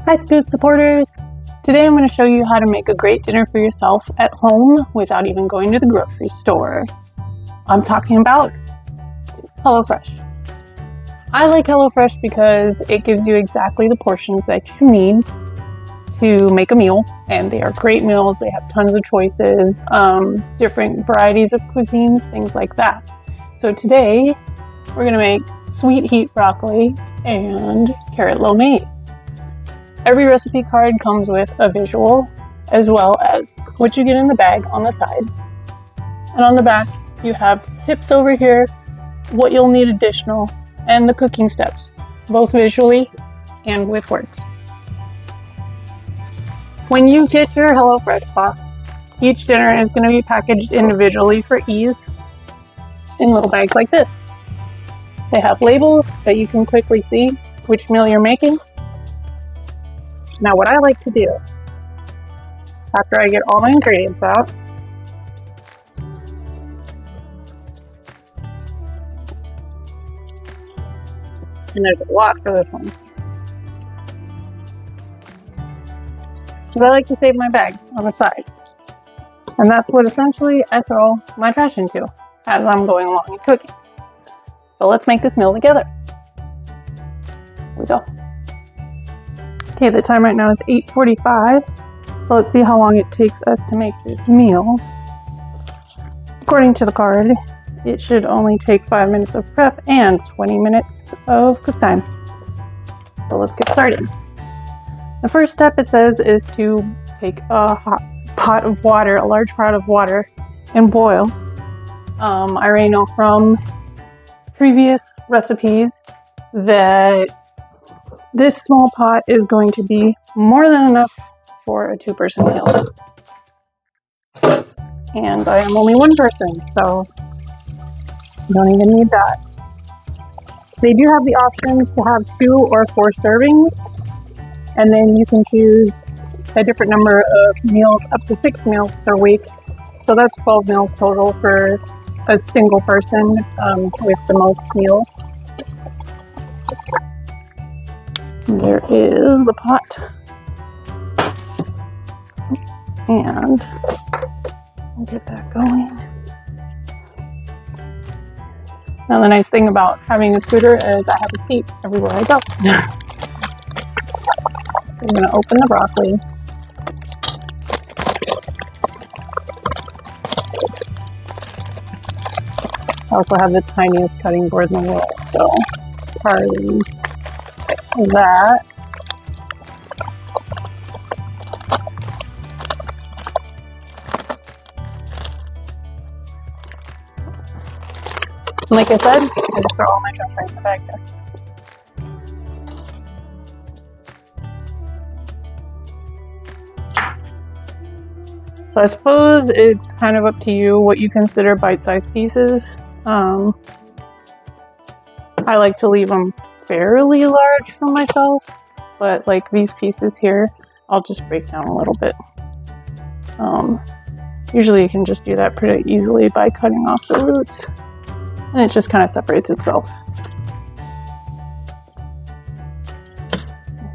Hi food supporters! Today I'm going to show you how to make a great dinner for yourself at home without even going to the grocery store. I'm talking about HelloFresh. I like HelloFresh because it gives you exactly the portions that you need to make a meal, and they are great meals. They have tons of choices, different varieties of cuisines, things like that. So today we're going to make sweet heat broccoli and carrot lo mein. Every recipe card comes with a visual as well as what you get in the bag on the side. And on the back you have tips over here, what you'll need additional, and the cooking steps, both visually and with words. When you get your HelloFresh box, each dinner is going to be packaged individually for ease in little bags like this. They have labels that you can quickly see which meal you're making. Now what I like to do, after I get all my ingredients out, and there's a lot for this one, because I like to save my bag on the side. And that's what essentially I throw my trash into as I'm going along and cooking. So let's make this meal together. Here we go. Okay, the time right now is 8:45, so let's see how long it takes us to make this meal. According to the card, it should only take 5 minutes of prep and 20 minutes of cook time. So let's get started. The first step, it says, is to take a hot pot of water, a large pot of water, and boil. I already know from previous recipes that this small pot is going to be more than enough for a 2-person meal. And I am only 1 person, so you don't even need that. They do have the options to have 2 or 4 servings, and then you can choose a different number of meals, up to 6 meals per week. So that's 12 meals total for a single person with the most meals. There is the pot, and we'll get that going. Now the nice thing about having a scooter is I have a seat everywhere I go. I'm going to open the broccoli. I also have the tiniest cutting board in the world, so pardon that. And like I said, I just throw all my stuff right in the bag there. So I suppose it's kind of up to you what you consider bite-sized pieces. I like to leave them fairly large for myself, but like these pieces here, I'll just break down a little bit. Usually you can just do that pretty easily by cutting off the roots, and it just kind of separates itself.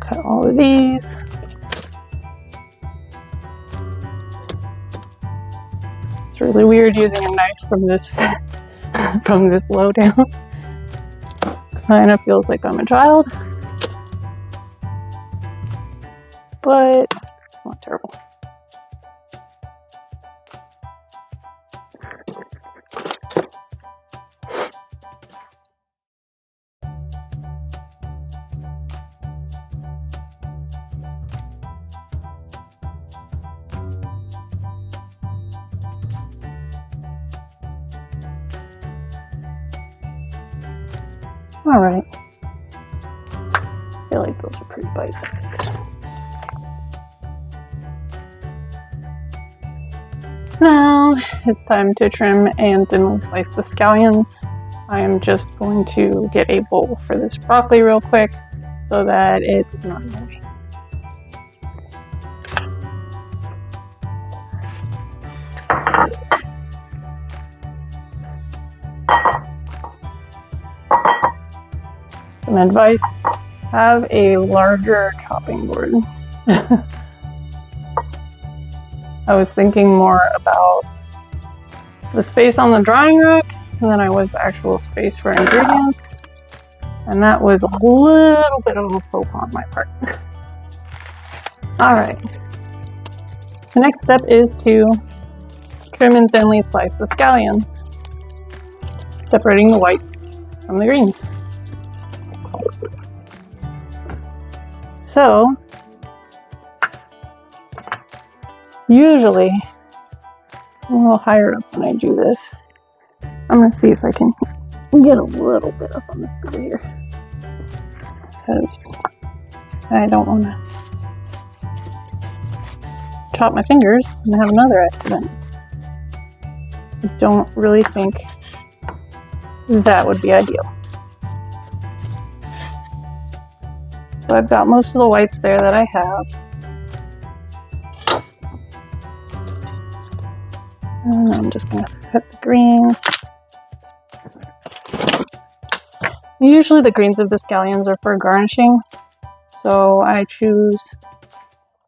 Cut all of these. It's really weird using a knife from this from this low down. Kind of feels like I'm a child, but it's not terrible. Alright, I feel like those are pretty bite-sized. Now it's time to trim and thinly slice the scallions. I am just going to get a bowl for this broccoli real quick so that it's not in the way. Some advice have a larger chopping board. I was thinking more about the space on the drying rack than I was the actual space for ingredients. And that was a little bit of a faux pas on my part. Alright. The next step is to trim and thinly slice the scallions, separating the whites from the greens. So, usually, I'm a little higher up when I do this. I'm going to see if I can get a little bit up on this over here, because I don't want to chop my fingers and have another accident. I don't really think that would be ideal. So I've got most of the whites there that I have. And I'm just going to cut the greens. Usually the greens of the scallions are for garnishing, so I choose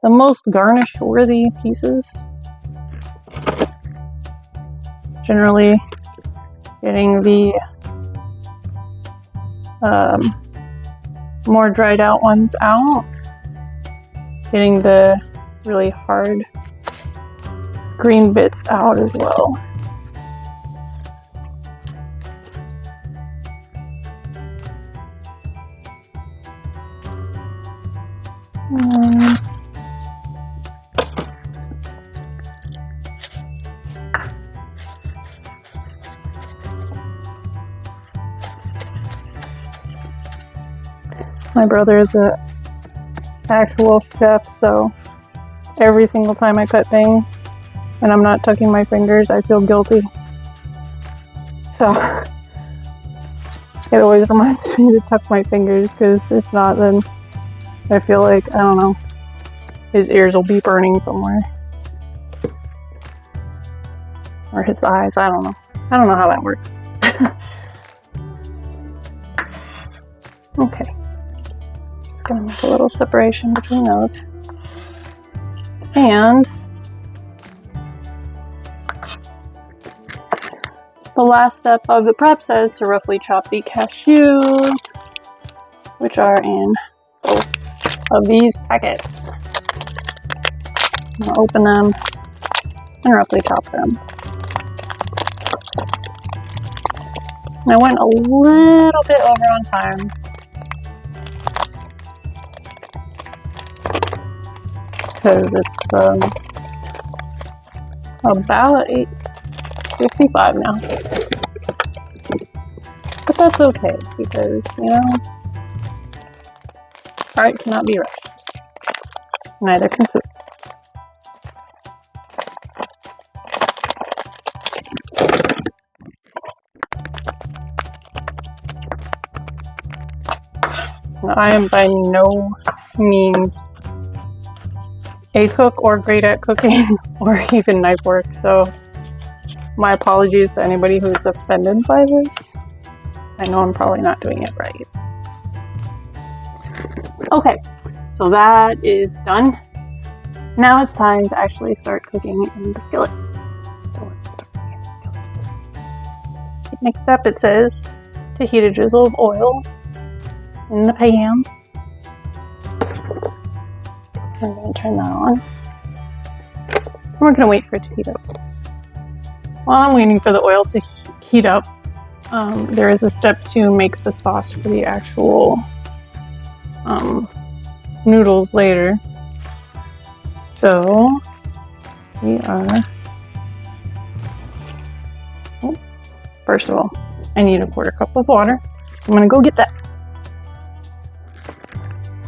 the most garnish-worthy pieces. Generally getting the more dried out ones out, getting the really hard green bits out as well. My brother is an actual chef, so every single time I cut things and I'm not tucking my fingers, I feel guilty. So it always reminds me to tuck my fingers, because if not, then I feel like, I don't know, his ears will be burning somewhere. Or his eyes, I don't know. I don't know how that works. Okay. Just gonna make a little separation between those. And the last step of the prep says to roughly chop the cashews, which are in both of these packets. I'm gonna open them and roughly chop them. I went a little bit over on time, because it's about 8:55 now. But that's okay, because, you know, art cannot be rushed. Neither can food. Now, I am by no means a cook or great at cooking or even knife work, so my apologies to anybody who's offended by this. I know I'm probably not doing it right. Okay, so that is done. Now it's time to actually start cooking in the skillet. So let's start cooking in the skillet. Next up, it says to heat a drizzle of oil in the pan. I'm going to turn that on. And we're going to wait for it to heat up. While I'm waiting for the oil to heat up, there is a step to make the sauce for the actual noodles later. So we are, first of all, I need a 1/4 cup of water. So I'm going to go get that,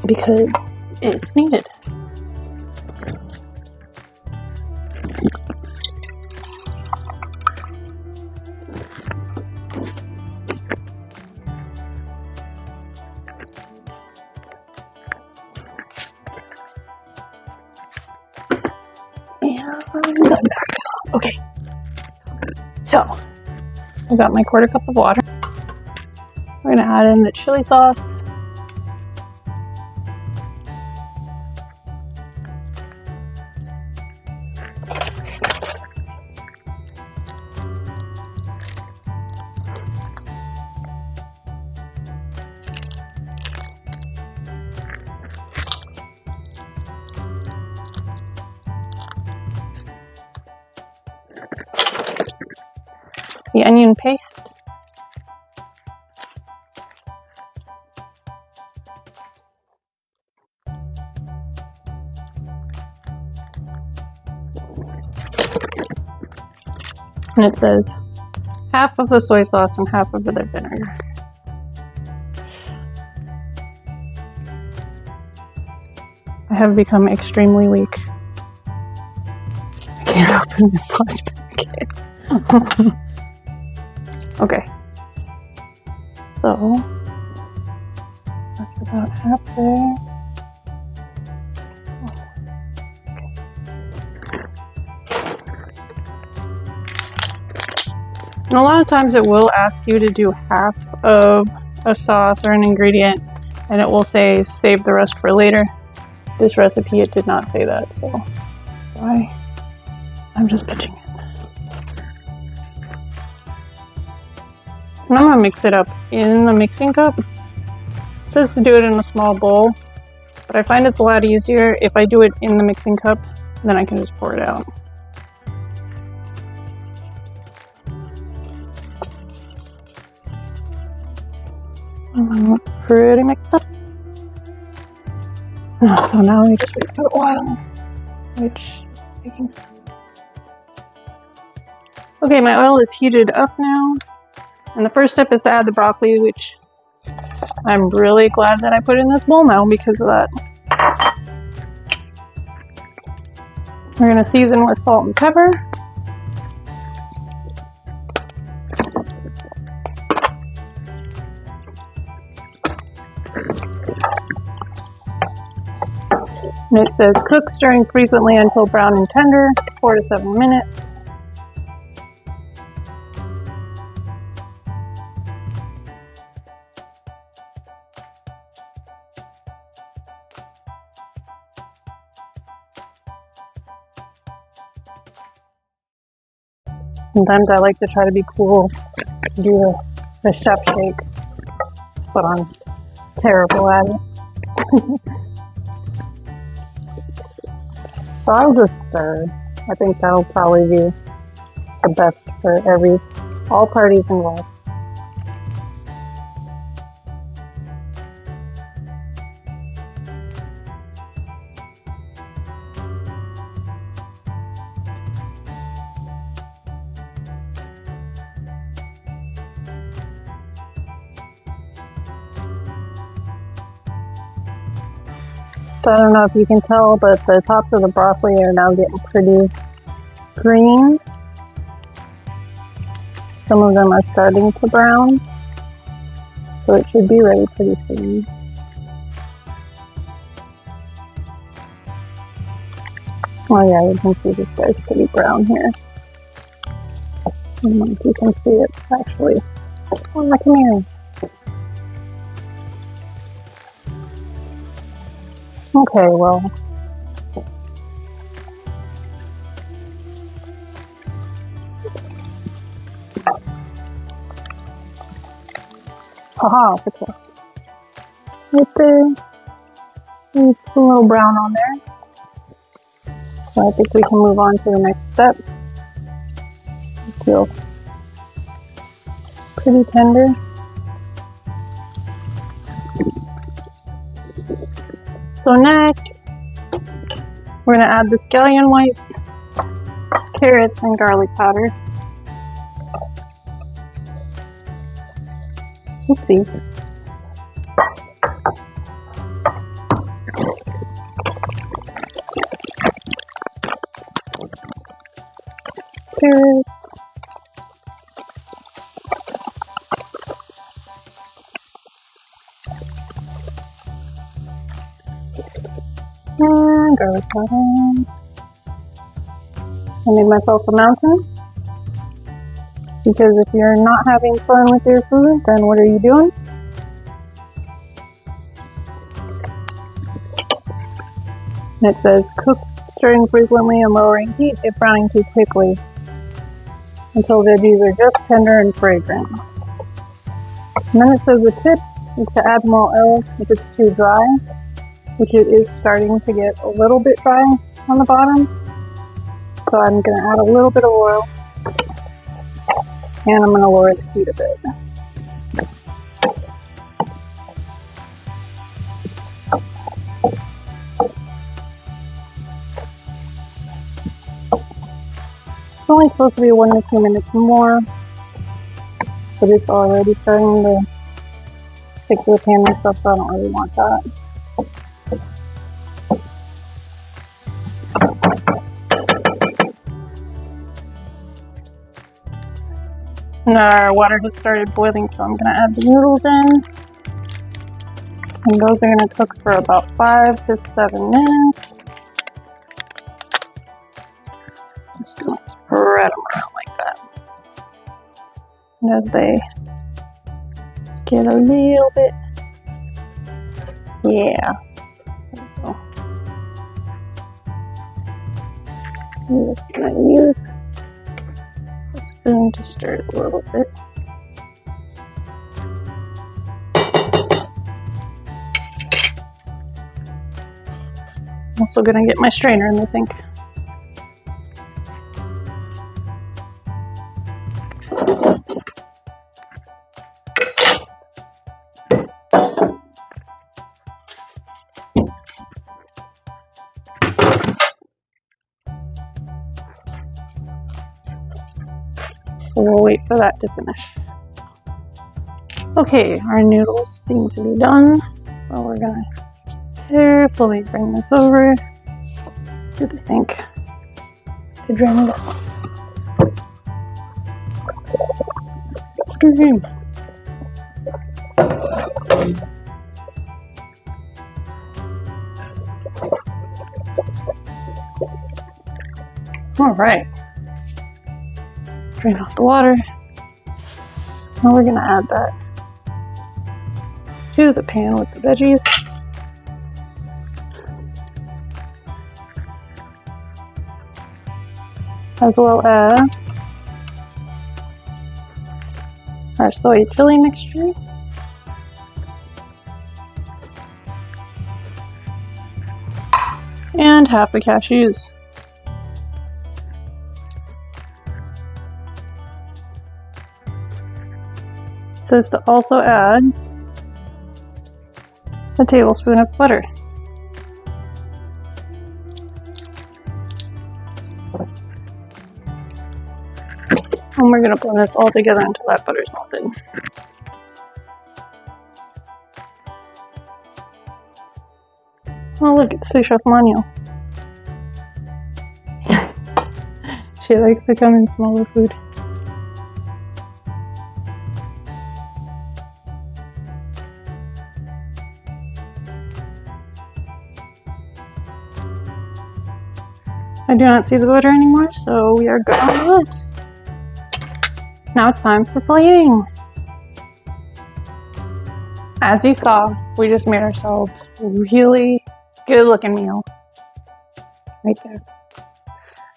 because it's needed. And I'm back. Okay, so I got my 1/4 cup of water. We're gonna add in the chili sauce. the onion paste. And it says half of the soy sauce and half of the vinegar. I have become extremely weak. I can't open this sauce packet. Okay. So, that's about half there. And a lot of times it will ask you to do half of a sauce or an ingredient, and it will say save the rest for later. This recipe, it did not say that, so I'm just pitching it. And I'm gonna mix it up in the mixing cup. It says to do it in a small bowl, but I find it's a lot easier if I do it in the mixing cup, then I can just pour it out. Pretty mixed up. So now we just wait for the oil, which is taking. Okay, my oil is heated up now, and the first step is to add the broccoli, which I'm really glad that I put in this bowl now because of that. We're gonna season with salt and pepper. And it says cook, stirring frequently until brown and tender, 4 to 7 minutes. Sometimes I like to try to be cool, do the chef shake, but I'm terrible at it. So I'll just stir. I think that'll probably be the best for all parties involved. So I don't know if you can tell, but the tops of the broccoli are now getting pretty green. Some of them are starting to brown, so it should be ready pretty soon. Oh yeah, you can see this guy's pretty brown here. I don't know if you can see it actually. Oh, come here. Okay, well. Haha, okay. Right there. There's a little brown on there. So I think we can move on to the next step. It feels pretty tender. So next, we're going to add the scallion whites, carrots, and garlic powder. Oopsie. Carrots. And garlic powder. I made myself a mountain. Because if you're not having fun with your food, then what are you doing? And it says cook, stirring frequently and lowering heat if browning too quickly until veggies are just tender and fragrant. And then it says the tip is to add more oil if it's too dry, which it is starting to get a little bit dry on the bottom. So I'm going to add a little bit of oil. And I'm going to lower the heat a bit. It's only supposed to be 1 to 2 minutes more, but it's already starting to stick to the pan and stuff, so I don't really want that. And our water has started boiling, so I'm going to add the noodles in. And those are going to cook for about 5 to 7 minutes. Just going to spread them around like that. And as they get a little bit, yeah. There we go. I'm just going to use a spoon to stir it a little bit. I'm also going to get my strainer in the sink. So we'll wait for that to finish. Okay, our noodles seem to be done. So we're gonna carefully bring this over to the sink to drain it out. All right. Drain off the water. Now we're gonna add that to the pan with the veggies. As well as our soy chili mixture. And half the cashews. It says to also add a tablespoon of butter. And we're going to blend this all together until that butter is melted. Oh look, it's sous chef Manyeo. She likes to come and smell the food. I do not see the butter anymore, so we are good on that. Now it's time for plating. As you saw, we just made ourselves a really good looking meal. Right there.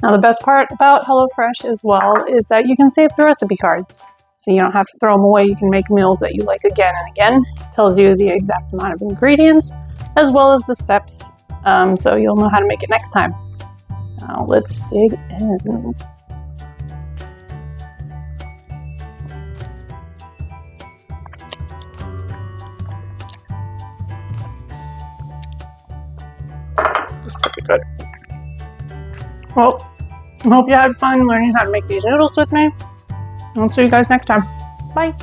Now the best part about HelloFresh as well is that you can save the recipe cards. So you don't have to throw them away. You can make meals that you like again and again. It tells you the exact amount of ingredients as well as the steps, so you'll know how to make it next time. Now let's dig in. That's pretty good. Well, I hope you had fun learning how to make these noodles with me. I'll see you guys next time. Bye.